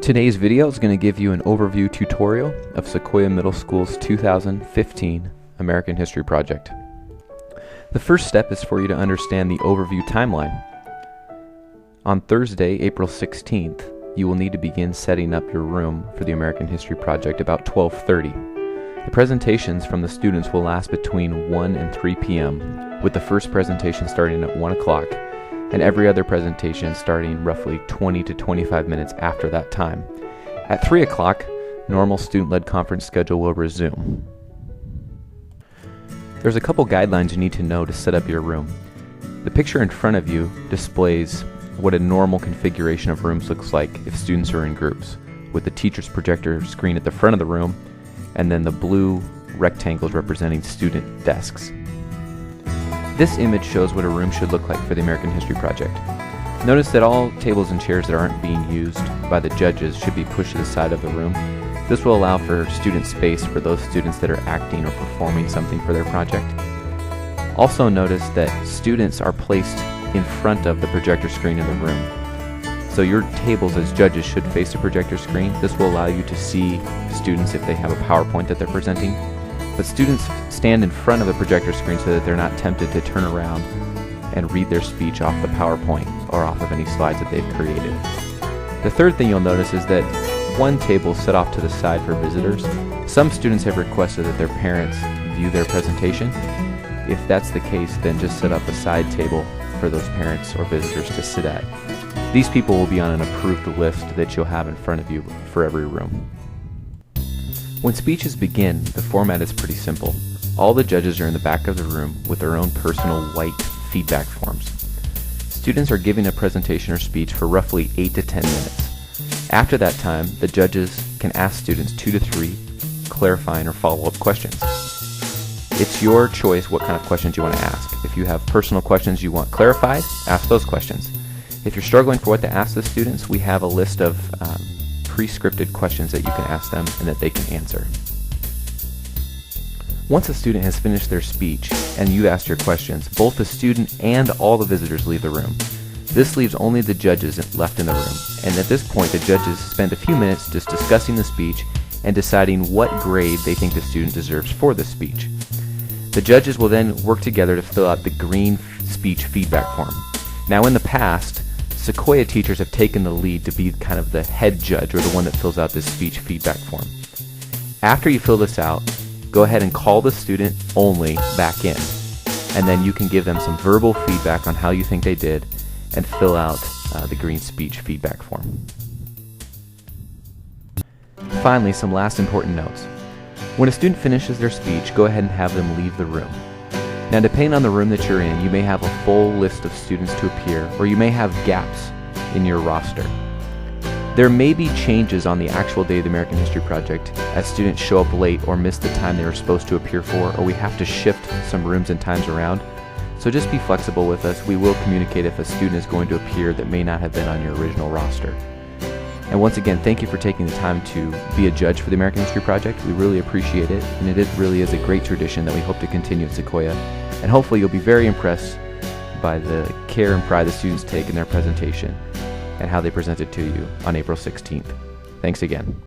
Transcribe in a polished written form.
Today's video is going to give you an overview tutorial of Sequoia Middle School's 2015 American History Project. The first step is for you to understand the overview timeline. On Thursday, April 16th, you will need to begin setting up your room for the American History Project about 12:30. The presentations from the students will last between 1 and 3 p.m., with the first presentation starting at 1 o'clock and every other presentation starting roughly 20 to 25 minutes after that time. At 3 o'clock, normal student-led conference schedule will resume. There's a couple guidelines you need to know to set up your room. The picture in front of you displays what a normal configuration of rooms looks like if students are in groups, with the teacher's projector screen at the front of the room and then the blue rectangles representing student desks. This image shows what a room should look like for the American History Project. Notice that all tables and chairs that aren't being used by the judges should be pushed to the side of the room. This will allow for student space for those students that are acting or performing something for their project. Also notice that students are placed in front of the projector screen in the room. So your tables as judges should face the projector screen. This will allow you to see students if they have a PowerPoint that they're presenting. But students stand in front of the projector screen so that they're not tempted to turn around and read their speech off the PowerPoint or off of any slides that they've created. The third thing you'll notice is that one table is set off to the side for visitors. Some students have requested that their parents view their presentation. If that's the case, then just set up a side table for those parents or visitors to sit at. These people will be on an approved list that you'll have in front of you for every room. When speeches begin, the format is pretty simple. All the judges are in the back of the room with their own personal white feedback forms. Students are giving a presentation or speech for roughly 8 to 10 minutes. After that time, the judges can ask students 2 to 3 clarifying or follow-up questions. It's your choice what kind of questions you want to ask. If you have personal questions you want clarified, ask those questions. If you're struggling for what to ask the students, we have a list of pre-scripted questions that you can ask them and that they can answer. Once a student has finished their speech and you asked your questions, both the student and all the visitors leave the room. This leaves only the judges left in the room, and at this point the judges spend a few minutes just discussing the speech and deciding what grade they think the student deserves for the speech. The judges will then work together to fill out the green speech feedback form. Now in the past, Sequoia teachers have taken the lead to be kind of the head judge or the one that fills out this speech feedback form. After you fill this out, go ahead and call the student only back in, and then you can give them some verbal feedback on how you think they did and fill out the green speech feedback form. Finally, some last important notes. When a student finishes their speech, go ahead and have them leave the room. Now, depending on the room that you're in, you may have a full list of students to appear, or you may have gaps in your roster. There may be changes on the actual day of the American History Project as students show up late or miss the time they were supposed to appear for, or we have to shift some rooms and times around. So just be flexible with us. We will communicate if a student is going to appear that may not have been on your original roster. And once again, thank you for taking the time to be a judge for the American History Project. We really appreciate it, and it really is a great tradition that we hope to continue at Sequoia. And hopefully you'll be very impressed by the care and pride the students take in their presentation and how they present it to you on April 16th. Thanks again.